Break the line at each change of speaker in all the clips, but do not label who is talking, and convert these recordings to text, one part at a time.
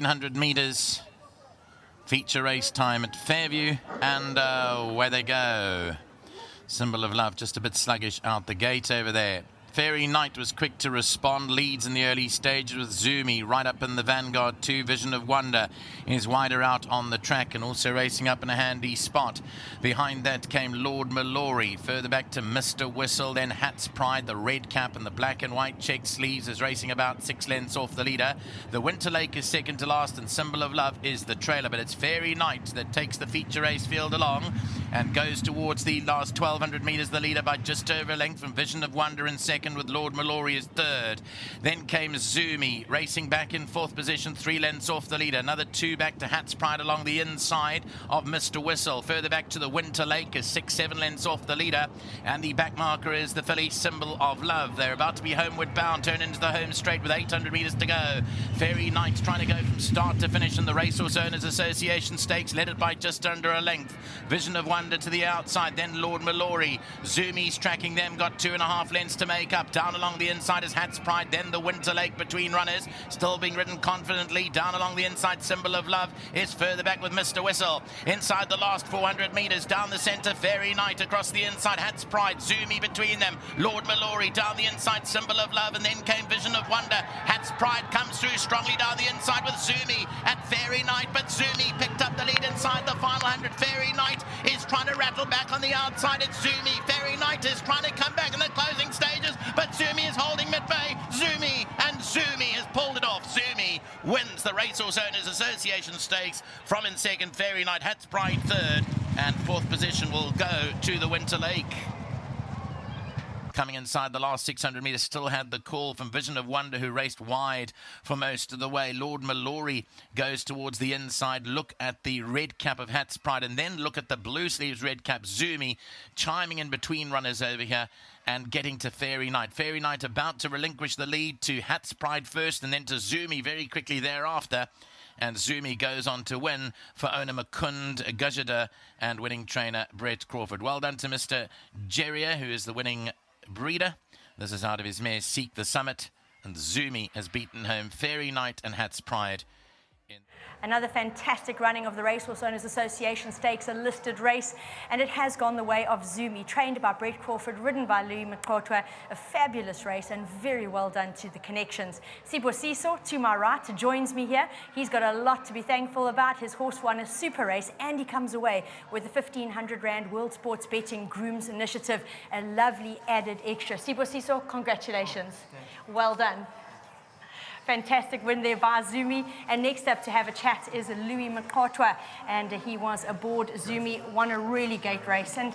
1,500 meters. Feature race time at Fairview, and away they go. Symbol of Love just a bit sluggish out the gate over there. Fairy Knight was quick to respond, leads in the early stages with Zoomie right up in the vanguard too. Vision of Wonder is wider out on the track and also racing up in a handy spot. Behind that came Lord Mallory, further back to Mr. Whistle, then Hat's Pride, the red cap and the black and white check sleeves is racing about 6 lengths off the leader. The Winter Lake is second to last and Symbol of Love is the trailer, but it's Fairy Knight that takes the feature race field along and goes towards the last 1,200 meters, the leader by just over a length from Vision of Wonder in second, with Lord Mallory as third. Then came Zoomie, racing back in fourth position, 3 lengths off the leader. Another 2 back to Hat's Pride along the inside of Mr. Whistle. Further back to the Winter Lake is 6-7 lengths off the leader. And the back marker is the filly Symbol of Love. They're about to be homeward bound, turn into the home straight with 800 meters to go. Fairy Knight's trying to go from start to finish in the Racehorse Owners Association Stakes, led it by just under a length. Vision of Wonder to the outside, then Lord Mallory. Zoomie's tracking them, got 2.5 lengths to make up. Down along the inside is Hat's Pride, then the Winter Lake between runners, still being ridden confidently. Down along the inside, Symbol of Love is further back with Mr. Whistle. Inside the last 400 meters, down the center, Fairy Knight across the inside, Hat's Pride, Zoomie between them, Lord Mallory down the inside, Symbol of Love, and then came Vision of Wonder. Hat's Pride comes through strongly down the inside with Zoomie at Fairy Knight, but Zoomie picked up the lead inside the final 100. Fairy Knight is trying to rattle back on the outside. It's Zoomie. Fairy Knight is trying to come back in the closing stages, but Zoomie is holding mid-bay. Zoomie has pulled it off. Zoomie wins the Racehorse Owners Association Stakes from in second, Fairy Knight, Hat's Pride third, and fourth position will go to the Winter Lake. Coming inside the last 600 meters, still had the call from Vision of Wonder, who raced wide for most of the way. Lord Mallory goes towards the inside. Look at the red cap of Hat's Pride, and then look at the blue sleeves red cap, Zoomie, chiming in between runners over here and getting to Fairy Knight. Fairy Knight about to relinquish the lead to Hat's Pride first and then to Zoomie very quickly thereafter. And Zoomie goes on to win for owner Mukund Gajada and winning trainer Brett Crawford. Well done to Mr. Jerrier, who is the winning breeder. This is out of his mare Seek the Summit, and Zoomie has beaten home Fairy Knight and Hat's Pride.
Another fantastic running of the Racehorse Owners Association Stakes, a listed race, and it has gone the way of Zoomie, trained by Brett Crawford, ridden by Louis Mkotwa. A fabulous race and very well done to the connections. Sibusiso, to my right, joins me here. He's got a lot to be thankful about. His horse won a super race and he comes away with the 1,500 Rand World Sports Betting Grooms Initiative, a lovely added extra. Sibusiso, congratulations. Well done. Fantastic win there by Zoomie. And next up to have a chat is Louis Mkotwa, and he was aboard Zoomie, won a really great race. And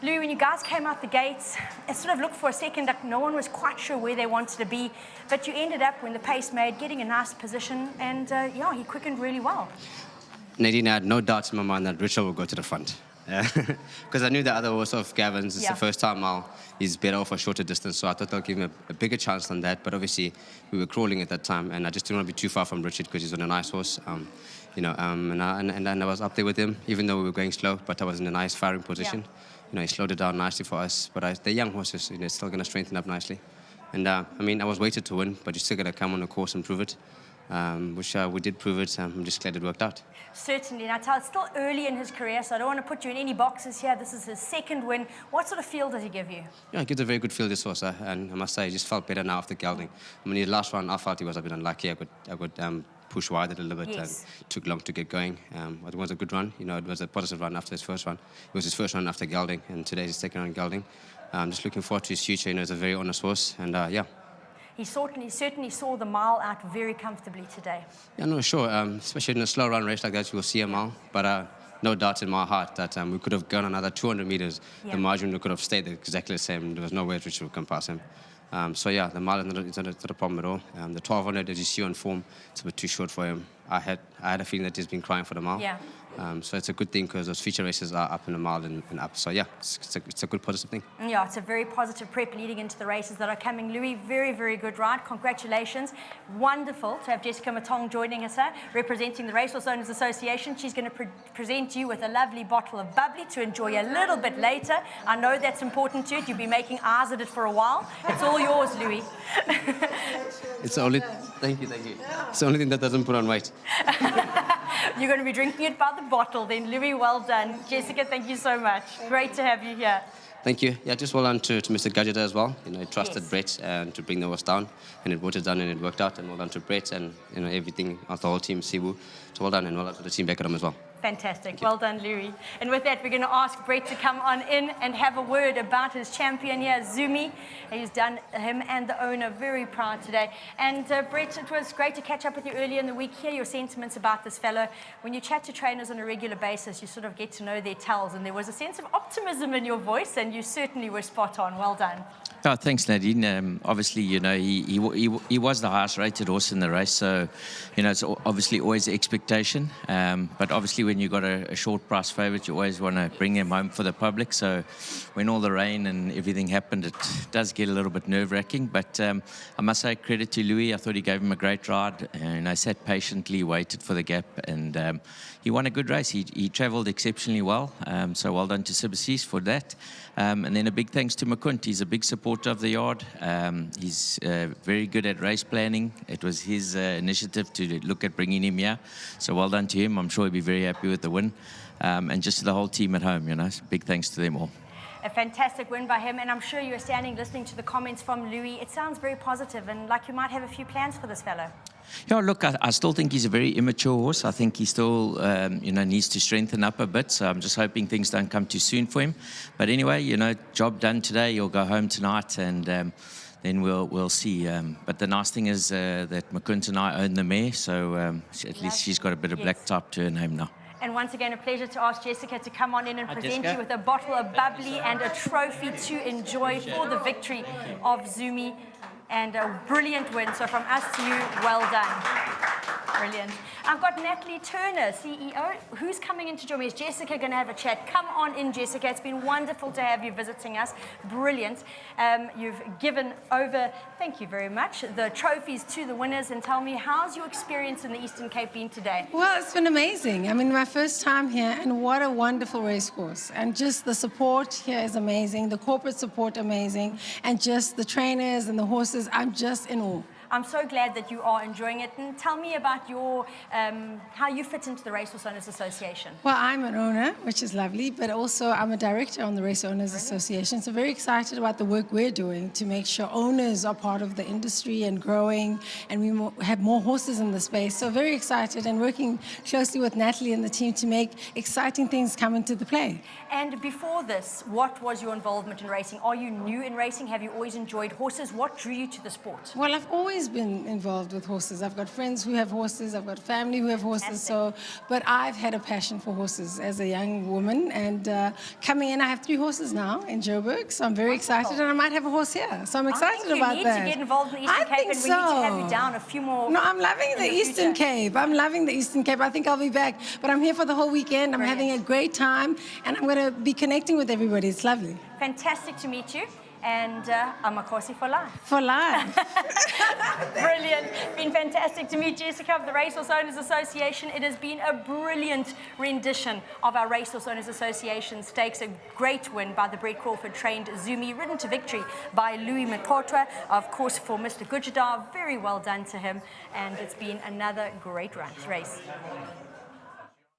Louis, when you guys came out the gates, it sort of looked for a second like no one was quite sure where they wanted to be, but you ended up, when the pace made, getting a nice position, and yeah, he quickened really well.
Nadine, I had no doubts in my mind that Richard would go to the front. Because I knew the other horse of Gavin's, it's the first time now, he's better off a shorter distance, so I thought I'll give him a bigger chance than that. But obviously, we were crawling at that time, and I just didn't want to be too far from Richard because he's on a nice horse. And I was up there with him, even though we were going slow, but I was in a nice firing position. You know, he slowed it down nicely for us, but the young horses, you know, still going to strengthen up nicely. And I mean, I was weighted to win, but you still got to come on the course and prove it. Which we did prove it. I'm just glad it worked out.
Certainly. Now, it's still early in his career, so I don't want to put you in any boxes here. This is his second win. What sort of feel does he give you?
Yeah, he gives a very good feel, this horse, and I must say, he just felt better now after gelding. I mean, the last one, I felt he was a bit unlucky. I could push wide a little bit, and it took long to get going. It was a good run. You know, it was a positive run after his first run. It was his first run after gelding, and today's his second run gelding. I'm just looking forward to his future. You know, he's a very honest horse, and yeah.
He certainly saw the mile out very comfortably today.
Yeah, no, sure. Especially in a slow run race like that, you will see a mile. But no doubt in my heart that we could have gone another 200 meters. Yeah. The margin could have stayed exactly the same. There was no way Richard would come past him. So yeah, the mile is not a problem at all. The 1200, as you see on form, it's a bit too short for him. I had a feeling that he's been crying for the mile. Yeah. So it's a good thing because those feature races are up in the mile and up. So yeah, it's a good positive thing.
Yeah, it's a very positive prep leading into the races that are coming. Louis, very, very good ride. Congratulations. Wonderful to have Jessica Matong joining us here, representing the Racehorse Owners Association. She's going to present you with a lovely bottle of bubbly to enjoy a little bit later. I know that's important to you. You'll be making eyes at it for a while. It's all yours, Louis.
It's the only, thank you. It's the only thing that doesn't put on weight.
You're going to be drinking it by the bottle then. Louis, well done. Jessica, thank you so much. Great to have you here.
Thank you. Yeah, just well done to Mr. Gadget as well. You know, he trusted
Yes.
Brett and to bring the horse down, and it brought it down and it worked out. And well done to Brett and everything, the whole team, Sibu. So well done and well done to the team back at home as well.
Fantastic. Well done, Louis. And with that, we're going to ask Brett to come on in and have a word about his champion here, Zoomie. He's done him and the owner very proud today. And Brett, it was great to catch up with you earlier in the week, hear your sentiments about this fellow. When you chat to trainers on a regular basis, you sort of get to know their tells, and there was a sense of optimism in your voice, and you certainly were spot on. Well done.
Oh, thanks, Nadine. Obviously, you know, he was the highest rated horse in the race, so, you know, it's obviously always expectation. But obviously, when you've got a short price favourite, you always want to bring him home for the public. So when all the rain and everything happened, it does get a little bit nerve-wracking. But I must say credit to Louis. I thought he gave him a great ride, and I sat patiently, waited for the gap, and he won a good race. He travelled exceptionally well, so well done to Sibasies for that. And then a big thanks to Mekunt. He's a big supporter of the yard. He's very good at race planning. It was his initiative to look at bringing him here. So well done to him. I'm sure he'll be very happy with the win. And just to the whole team at home, you know, big thanks to them all.
A fantastic win by him, and I'm sure you're standing listening to the comments from Louis. It sounds very positive, and like you might have a few plans for this fellow.
Yeah, look, I still think he's a very immature horse. I think he still, you know, needs to strengthen up a bit. So I'm just hoping things don't come too soon for him. But anyway, you know, job done today. He'll go home tonight, and then we'll see. But the nice thing is that Mekunt and I own the mare, so at least she's got a bit of black type to her name now.
And once again, a pleasure to ask Jessica to come on in and present
Jessica.
you with a bottle of bubbly and a trophy to enjoy for the victory of Zoomie. And a brilliant win. So from us to you, well done. Brilliant. I've got Natalie Turner, CEO, who's coming in to join me. Is Jessica going to have a chat? Come on in, Jessica. It's been wonderful to have you visiting us. Brilliant. You've given over, thank you very much, the trophies to the winners. And tell me, how's your experience in the Eastern Cape been today?
Well, it's been amazing. I mean, my first time here, and what a wonderful race course. And just the support here is amazing, the corporate support amazing, and just the trainers and the horses, I'm just in awe.
I'm so glad that you are enjoying it. And tell me about your how you fit into the Racehorse Owners Association.
Well, I'm an owner, which is lovely, but also I'm a director on the Race Owners Association. So very excited about the work we're doing to make sure owners are part of the industry and growing, and we have more horses in the space. So very excited and working closely with Natalie and the team to make exciting things come into the play.
And before this, what was your involvement in racing? Are you new in racing? Have you always enjoyed horses? What drew you to the sport?
Well, I've always been involved with horses. I've got friends who have horses. I've got family who have horses. So, but I've had a passion for horses as a young woman. And coming in, I have 3 horses now in Joburg. So I'm very excited, and I might have a horse here. So I'm excited about that.
You need to get involved in the Eastern Cape, and we need to have you down a few more.
No, I'm loving the Eastern Cape. I'm loving the Eastern Cape. I think I'll be back. But I'm here for the whole weekend. I'm having a great time, and I'm going to be connecting with everybody. It's lovely.
Fantastic to meet you. And Amakosi for life.
For life.
Brilliant. Been fantastic to meet Jessica of the Racehorse Owners Association. It has been a brilliant rendition of our Racehorse Owners Association stakes. A great win by the Brett Crawford trained Zoomie, ridden to victory by Louis Mekotwa. Of course, for Mr. Gujadar, very well done to him. And it's been another great race.